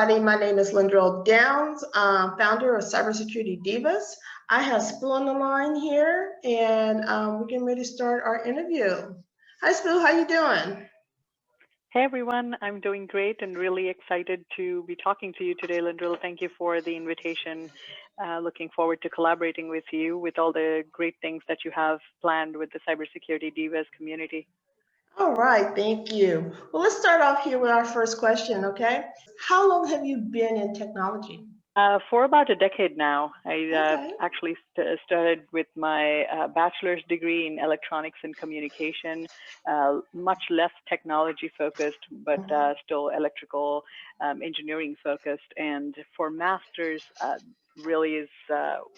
everybody. My name is Lindrell Downs, founder of Cybersecurity Divas. I have Spoo on the line here, and we're getting ready to start our interview. Hi, Spoo. How you doing? Hey everyone, I'm doing great and really excited to be talking to you today, Lindrell. Thank you for the invitation. Looking forward to collaborating with you with all the great things that you have planned with the Cybersecurity Divas community. All right, thank you. Well, let's start off here with our first question, okay? How long have you been in technology? For about a decade now, I Okay. actually started with my bachelor's degree in electronics and communication, much less technology focused, but still electrical engineering focused. And for master's, really is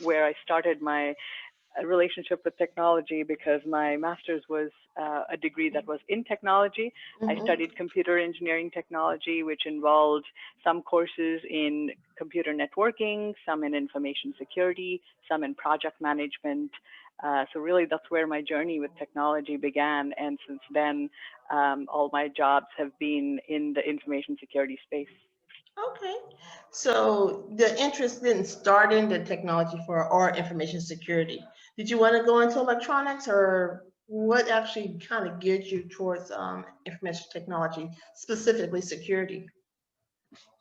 where I started my relationship with technology because my master's was a degree that was in technology. I studied computer engineering technology, which involved some courses in computer networking, some in information security, some in project management. So really that's where my journey with technology began. And since then, all my jobs have been in the information security space. Okay. So the interest didn't start in the technology for or information security. Did you want to go into electronics or what actually kind of geared you towards information technology, specifically security?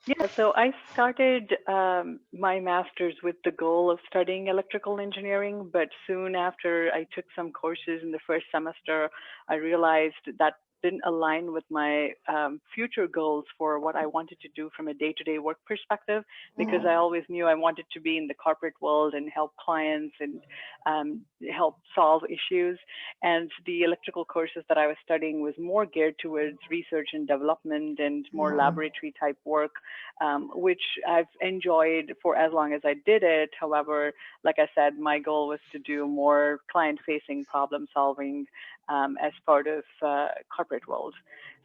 Yeah, so I started my master's with the goal of studying electrical engineering, but soon after I took some courses in the first semester, I realized that didn't align with my future goals for what I wanted to do from a day-to-day work perspective, because I always knew I wanted to be in the corporate world and help clients and help solve issues. And the electrical courses that I was studying was more geared towards research and development and more laboratory type work, which I've enjoyed for as long as I did it. However, like I said, my goal was to do more client-facing problem solving as part of corporate world.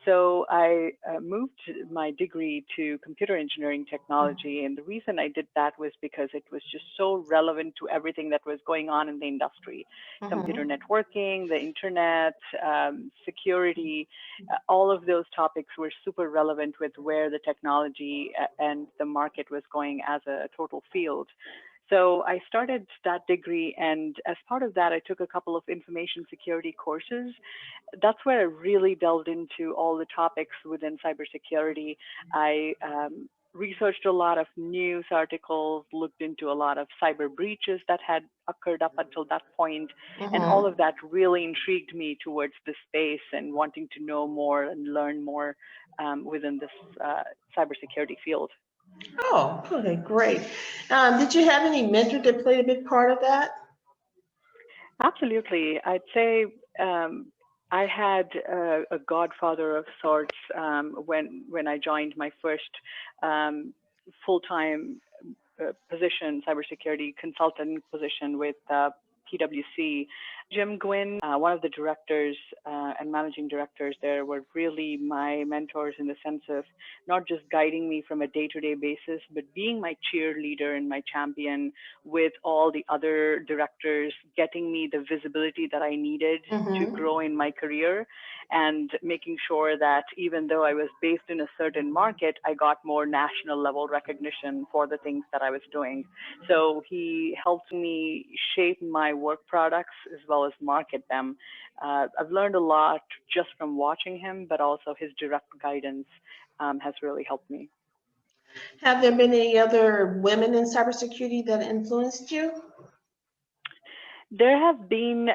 So I moved my degree to computer engineering technology. And the reason I did that was because it was just so relevant to everything that was going on in the industry. Computer networking, the internet, security, all of those topics were super relevant with where the technology and the market was going as a total field. So I started that degree, and as part of that, I took a couple of information security courses. That's where I really delved into all the topics within cybersecurity. I researched a lot of news articles, looked into a lot of cyber breaches that had occurred up until that point, and all of that really intrigued me towards the space and wanting to know more and learn more within this cybersecurity field. Oh, okay, great. Did you have any mentor that played a big part of that? Absolutely. I'd say I had a godfather of sorts when I joined my first full-time position, cybersecurity consultant position with PwC. Jim Gwynn, one of the directors and managing directors there, were really my mentors in the sense of not just guiding me from a day-to-day basis, but being my cheerleader and my champion with all the other directors, getting me the visibility that I needed to grow in my career, and making sure that even though I was based in a certain market, I got more national level recognition for the things that I was doing. So he helped me shape my work products as well as market them. I've learned a lot just from watching him, but also his direct guidance has really helped me. Have there been any other women in cybersecurity that influenced you? There have been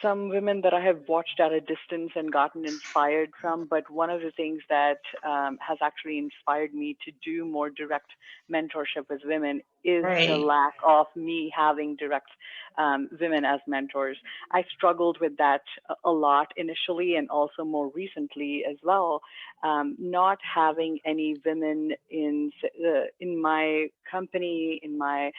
some women that I have watched at a distance and gotten inspired from, but one of the things that has actually inspired me to do more direct mentorship with women is the lack of me having direct women as mentors. I struggled with that a lot initially and also more recently as well. Not having any women in my company, in my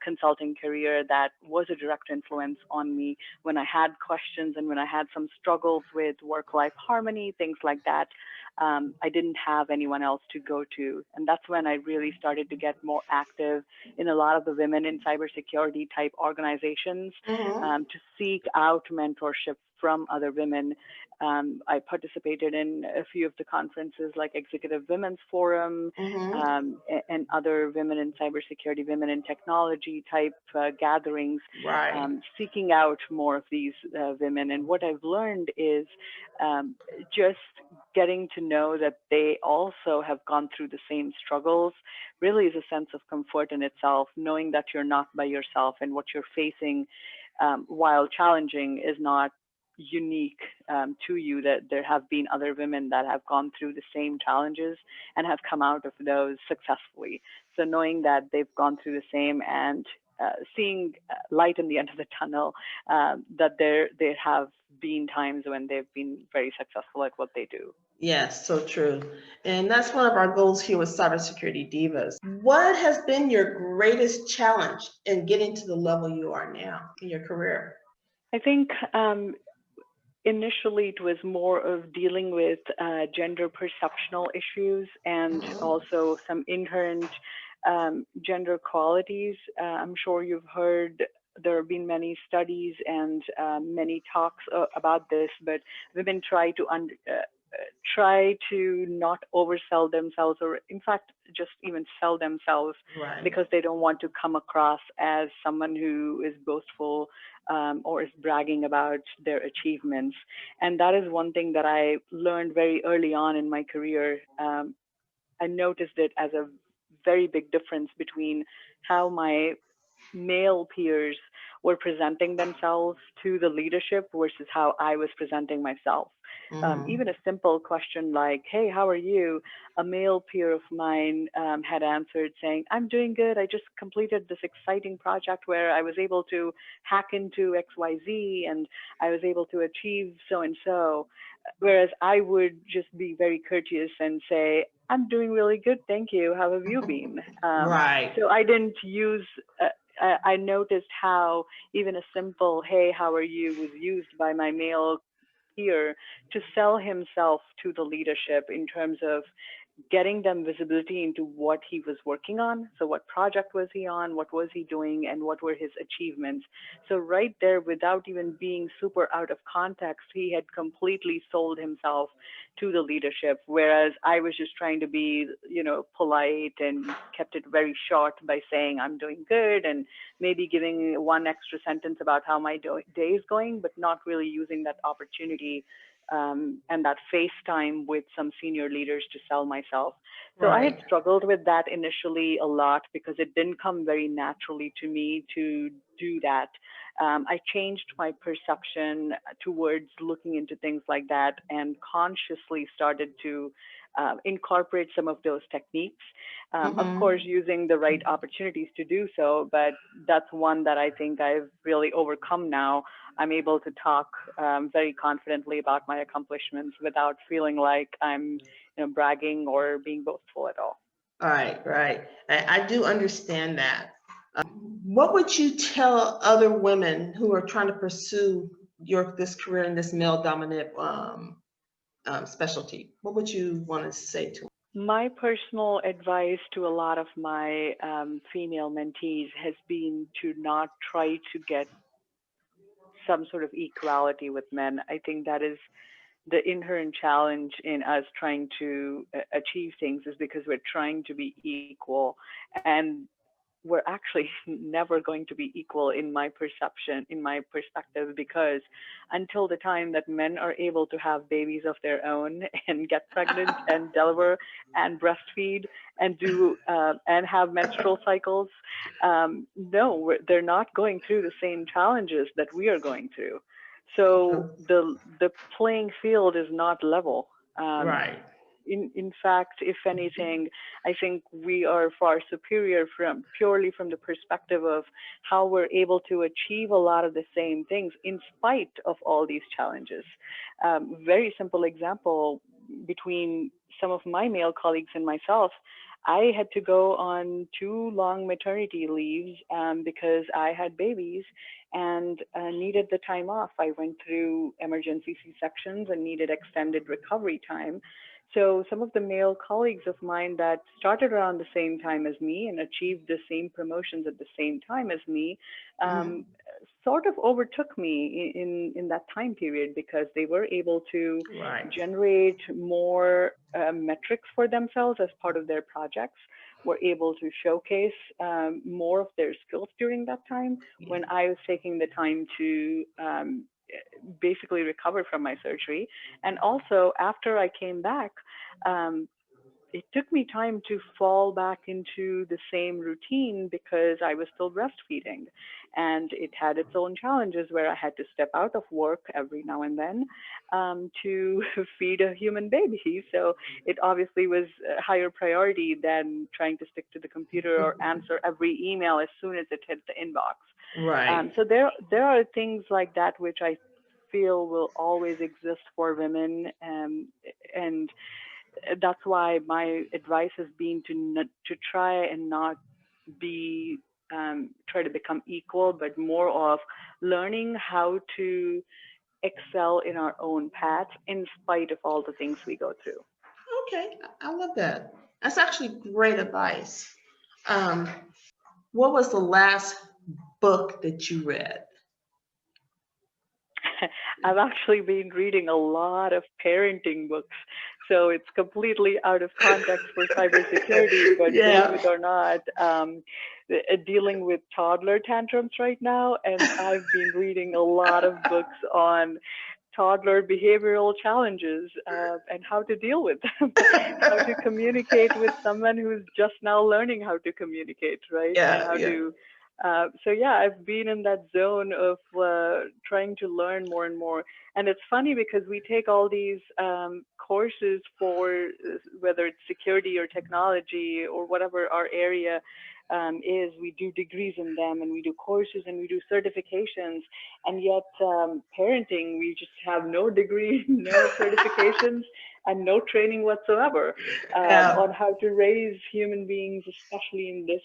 consulting career that was a direct influence on me when I had questions and when I had some struggles with work-life harmony, things like that. I didn't have anyone else to go to. And that's when I really started to get more active in a lot of the women in cybersecurity type organizations to seek out mentorship from other women. I participated in a few of the conferences like Executive Women's Forum, Mm-hmm. and other women in cybersecurity, women in technology type gatherings, Right. seeking out more of these women. And what I've learned is um, just getting to know that they also have gone through the same struggles really is a sense of comfort in itself, knowing that you're not by yourself and what you're facing, while challenging, is not unique to you, that there have been other women that have gone through the same challenges and have come out of those successfully. So knowing that they've gone through the same, and seeing light in the end of the tunnel, that there have been times when they've been very successful at what they do. Yes, so true. And that's one of our goals here with Cybersecurity Divas. What has been your greatest challenge in getting to the level you are now in your career? I think initially it was more of dealing with gender perceptional issues, and Mhm. also some inherent gender qualities. I'm sure you've heard there have been many studies and many talks about this, but women try to not oversell themselves, or in fact just even sell themselves, Right. because they don't want to come across as someone who is boastful, or is bragging about their achievements. And that is one thing that I learned very early on in my career. I noticed it as a very big difference between how my male peers were presenting themselves to the leadership versus how I was presenting myself. Mm-hmm. Even a simple question like, "Hey, how are you?" A male peer of mine had answered saying, "I'm doing good. I just completed this exciting project where I was able to hack into XYZ, and I was able to achieve so and so." Whereas I would just be very courteous and say, "I'm doing really good, thank you. How have you been?" Right. So I didn't use. I noticed how even a simple "Hey, how are you?" was used by my male peer to sell himself to the leadership in terms of getting them visibility into what he was working on. So, what project was he on? What was he doing? And what were his achievements? So, right there, without even being super out of context, he had completely sold himself to the leadership. Whereas I was just trying to be, polite and kept it very short by saying, "I'm doing good," and maybe giving one extra sentence about how my day is going, but not really using that opportunity and that face time with some senior leaders to sell myself. So I had Right. struggled with that initially a lot because it didn't come very naturally to me to do that. I changed my perception towards looking into things like that, and consciously started to incorporate some of those techniques. Of course, Mm-hmm. using the right opportunities to do so, but that's one that I think I've really overcome now. I'm able to talk very confidently about my accomplishments without feeling like I'm, bragging or being boastful at all. Right, right. I do understand that. What would you tell other women who are trying to pursue this career in this male dominant specialty? What would you want to say to them? My personal advice to a lot of my female mentees has been to not try to get some sort of equality with men. I think that is the inherent challenge in us trying to achieve things, is because we're trying to be equal, and we're actually never going to be equal in my perception, in my perspective, because until the time that men are able to have babies of their own and get pregnant and deliver and breastfeed and do and have menstrual cycles, no, they're not going through the same challenges that we are going through. So So true. the playing field is not level. Right. In fact, if anything, I think we are far superior from purely from the perspective of how we're able to achieve a lot of the same things in spite of all these challenges. Very simple example between some of my male colleagues and myself. I had to go on 2 long maternity leaves because I had babies and needed the time off. I went through emergency C-sections and needed extended recovery time. So some of the male colleagues of mine that started around the same time as me and achieved the same promotions at the same time as me Mhm. sort of overtook me in that time period because they were able to Right. generate more metrics for themselves as part of their projects, were able to showcase more of their skills during that time Yeah. when I was taking the time to basically recover from my surgery. And also, after I came back, um, it took me time to fall back into the same routine because I was still breastfeeding. And it had its own challenges where I had to step out of work every now and then to feed a human baby. So it obviously was a higher priority than trying to stick to the computer or answer every email as soon as it hit the inbox. Right. So there are things like that which I feel will always exist for women, and that's why my advice has been to try and not be try to become equal, but more of learning how to excel in our own path in spite of all the things we go through. Okay, I love that. That's actually great advice. Um, what was the last book that you read? I've actually been reading a lot of parenting books, so it's completely out of context for cybersecurity, but believe Yeah. it or not, dealing with toddler tantrums right now, and I've been reading a lot of books on toddler behavioral challenges and how to deal with them, how to communicate with someone who's just now learning how to communicate, right? And Yeah, how yeah. to so yeah, I've been in that zone of trying to learn more and more. And it's funny because we take all these courses for whether it's security or technology or whatever our area is. We do degrees in them and we do courses and we do certifications. And yet, parenting, we just have no degree, no certifications, and no training whatsoever Yeah. on how to raise human beings, especially in this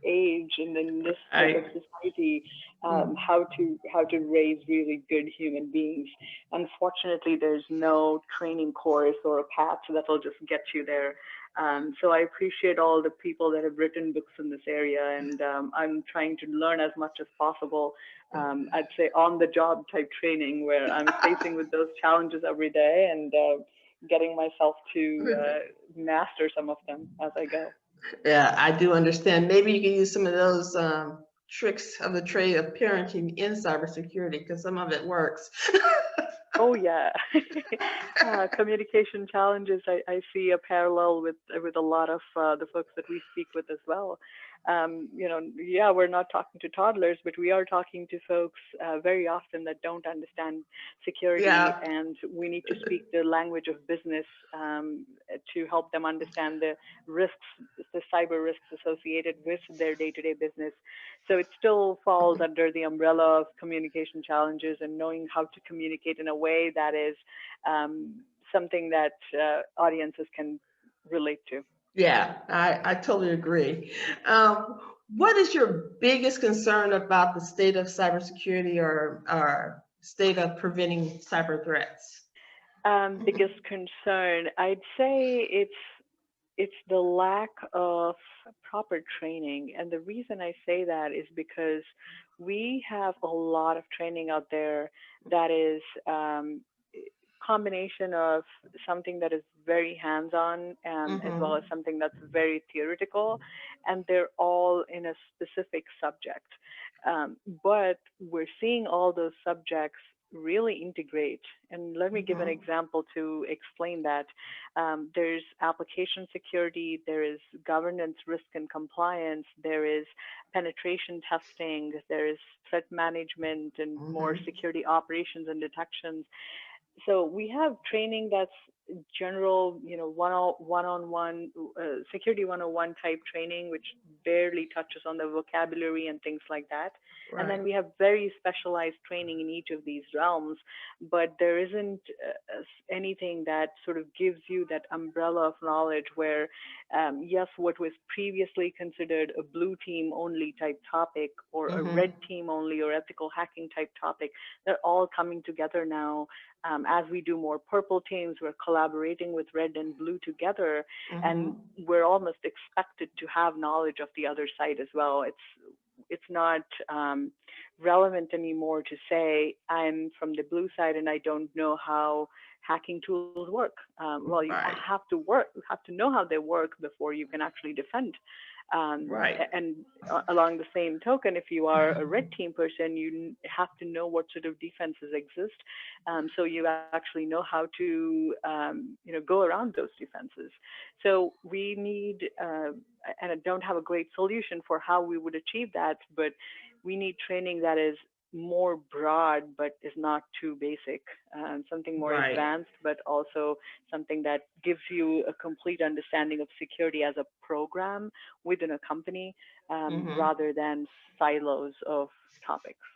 age and in this sort of I. society, Mm. how to raise really good human beings. Unfortunately, there's no training course or a path that'll just get you there. So I appreciate all the people that have written books in this area, and I'm trying to learn as much as possible. I'd say on the job type training where I'm facing with those challenges every day and getting myself to master some of them as I go. Yeah, I do understand. Maybe you can use some of those tricks of the trade of parenting in cybersecurity because some of it works. Oh yeah, communication challenges. I see a parallel with a lot of the folks that we speak with as well. Yeah, we're not talking to toddlers, but we are talking to folks very often that don't understand security, Yeah. and we need to speak the language of business to help them understand the risks, the cyber risks associated with their day-to-day business. So it still falls under the umbrella of communication challenges and knowing how to communicate in a way that is something that audiences can relate to. Yeah, I totally agree. What is your biggest concern about the state of cybersecurity or state of preventing cyber threats? Biggest concern, I'd say it's the lack of proper training. And the reason I say that is because we have a lot of training out there that is combination of something that is very hands-on as well as Mm-hmm. something that's very theoretical, and they're all in a specific subject. But we're seeing all those subjects really integrate. And let me give an Mm-hmm. example to explain that. There's application security, there is governance, risk, and compliance, there is penetration testing, there is threat management, and more Mm-hmm. security operations and detections. So we have training that's general, one-on-one security 101 type training, which barely touches on the vocabulary and things like that. And Right. then we have very specialized training in each of these realms, but there isn't anything that sort of gives you that umbrella of knowledge where, yes, what was previously considered a blue team only type topic or a red Mm-hmm. team only or ethical hacking type topic, they're all coming together now. As we do more purple teams, we're collaborating with red and blue together, and Mm-hmm. we're almost expected to have knowledge of the other side as well. It's it's not relevant anymore to say I'm from the blue side and I don't know how hacking tools work. Well, you Right. have to work, you have to know how they work before you can actually defend. Right. And along the same token, if you are a red team person, you have to know what sort of defenses exist, so you actually know how to go around those defenses. So we need, and I don't have a great solution for how we would achieve that, but we need training that is more broad but is not too basic, something more Right. advanced, but also something that gives you a complete understanding of security as a program within a company, Mm-hmm. rather than silos of topics.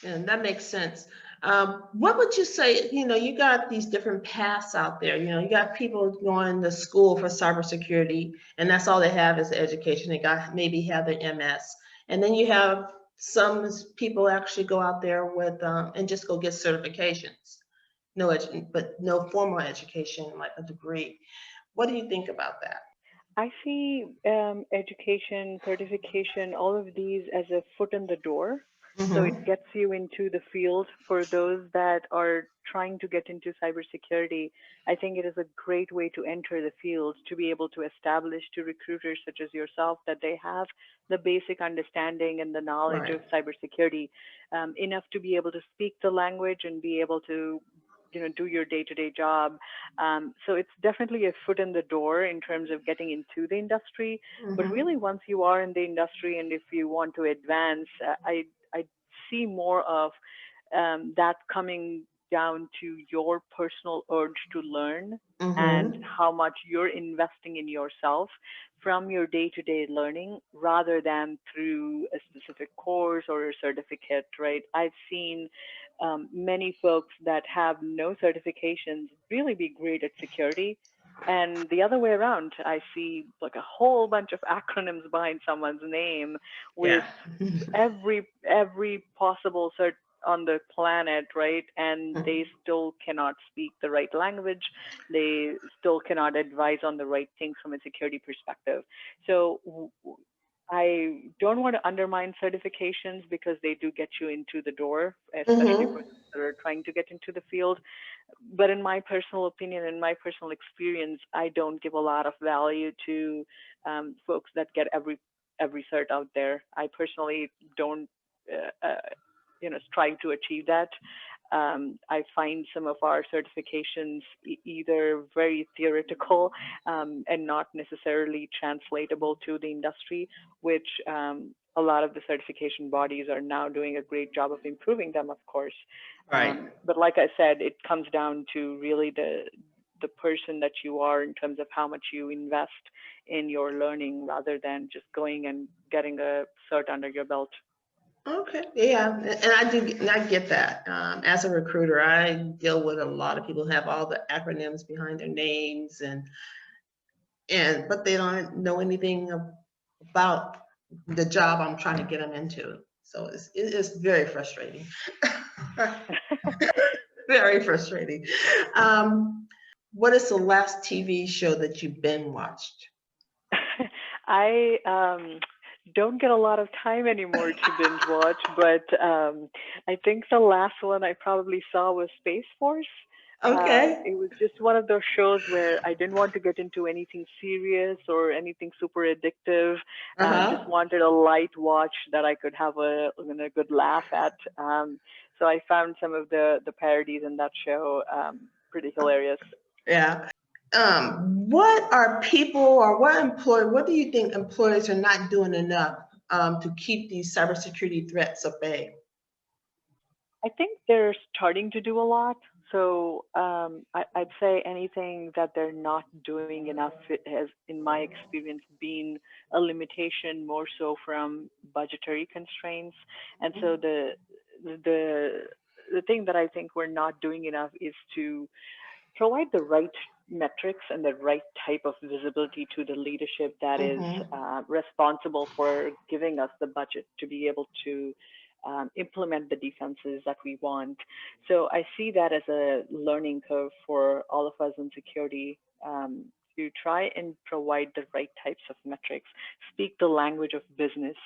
And that makes sense. What would you say? You got these different paths out there. You got people going to school for cybersecurity, and that's all they have is education. They got maybe have their MS, and then you have some people actually go out there with and just go get certifications. No, but no formal education like a degree. What do you think about that? I see education, certification, all of these as a foot in the door. So it Mm-hmm. gets you into the field. For those that are trying to get into cybersecurity, I think it is a great way to enter the field, to be able to establish to recruiters such as yourself that they have the basic understanding and the knowledge Right. of cybersecurity, enough to be able to speak the language and be able to do your day-to-day job. So it's definitely a foot in the door in terms of getting into the industry. But Mm-hmm. really, once you are in the industry and if you want to advance, I see more of that coming down to your personal urge to learn and Mm-hmm. how much you're investing in yourself from your day-to-day learning rather than through a specific course or a certificate, right? I've seen many folks that have no certifications really be great at security. And the other way around, I see like a whole bunch of acronyms behind someone's name with Yeah. every possible cert on the planet, right? And they still cannot speak the right language. They still cannot advise on the right things from a security perspective. So I don't want to undermine certifications because they do get you into the door, especially for Mm-hmm. those that are trying to get into the field. But in my personal opinion, in my personal experience, I don't give a lot of value to folks that get every cert out there. I personally don't, strive to achieve that. I find some of our certifications either very theoretical, and not necessarily translatable to the industry, which a lot of the certification bodies are now doing a great job of improving them, of course. Right. But like I said, it comes down to really the person that you are in terms of how much you invest in your learning rather than just going and getting a cert under your belt. Okay, yeah, and I get that. As a recruiter, I deal with a lot of people who have all the acronyms behind their names, and but they don't know anything about the job I'm trying to get them into. So it is very frustrating. Very frustrating. What is the last TV show that you've been watched? I don't get a lot of time anymore to binge watch, but I think the last one I probably saw was Space Force. Okay. It was just one of those shows where I didn't want to get into anything serious or anything super addictive. Just Uh-huh. wanted a light watch that I could have a good laugh at. So I found some of the parodies in that show pretty hilarious. Yeah. What are people or what do you think employers are not doing enough to keep these cybersecurity threats at bay? I think they're starting to do a lot. So I'd say anything that they're not doing enough has, in my experience, been a limitation more so from budgetary constraints. And so the the thing that I think we're not doing enough is to provide the right metrics and the right type of visibility to the leadership that is Mm-hmm. responsible for giving us the budget to be able to implement the defenses that we want. So I see that as a learning curve for all of us in security. to try and provide the right types of metrics, speak the language of business.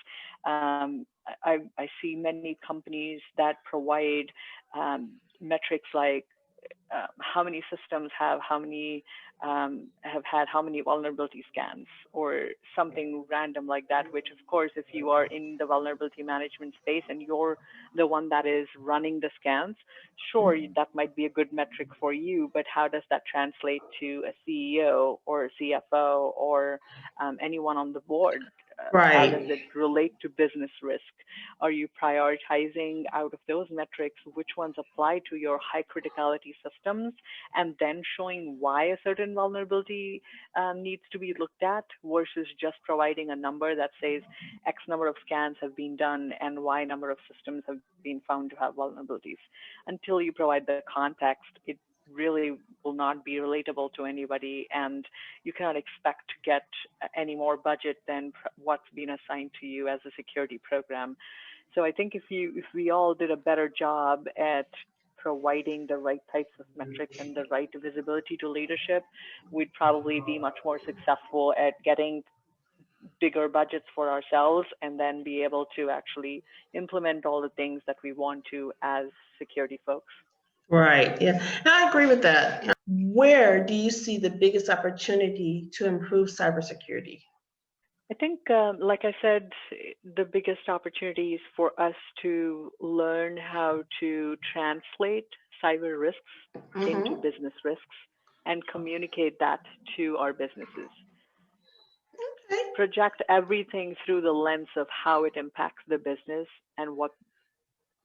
I see many companies that provide metrics like how many systems have had how many vulnerability scans or something random like that, which of course, if you are in the vulnerability management space and you're the one that is running the scans, sure, that might be a good metric for you, but how does that translate to a CEO or a CFO or anyone on the board? How does Right. it relate to business risk? Are you prioritizing out of those metrics which ones apply to your high criticality systems, and then showing why a certain vulnerability needs to be looked at versus just providing a number that says X number of scans have been done and Y number of systems have been found to have vulnerabilities? Until you provide the context, it really will not be relatable to anybody, and you cannot expect to get any more budget than what's been assigned to you as a security program. So I think if we all did a better job at providing the right types of metrics and the right visibility to leadership, we'd probably be much more successful at getting bigger budgets for ourselves and then be able to actually implement all the things that we want to as security folks. Right. Yeah. And I agree with that. Where do you see the biggest opportunity to improve cybersecurity? I think, like I said, the biggest opportunity is for us to learn how to translate cyber risks into Mm-hmm. business risks and communicate that to our businesses. Okay. Project everything through the lens of how it impacts the business and what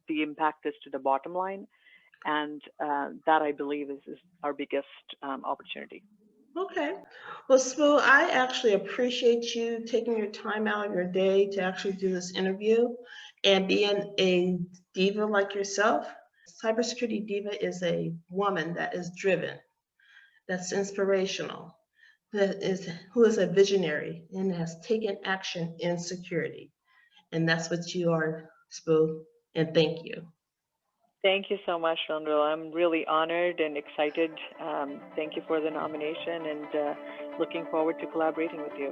the impact is to the bottom line. And that, I believe, is our biggest opportunity. Okay. Well, Spoo, I actually appreciate you taking your time out of your day to actually do this interview and being a diva like yourself. Cybersecurity diva is a woman that is driven, that's inspirational, who is a visionary and has taken action in security. And that's what you are, Spoo. And thank you. Thank you so much, Chandra. I'm really honored and excited. Thank you for the nomination and looking forward to collaborating with you.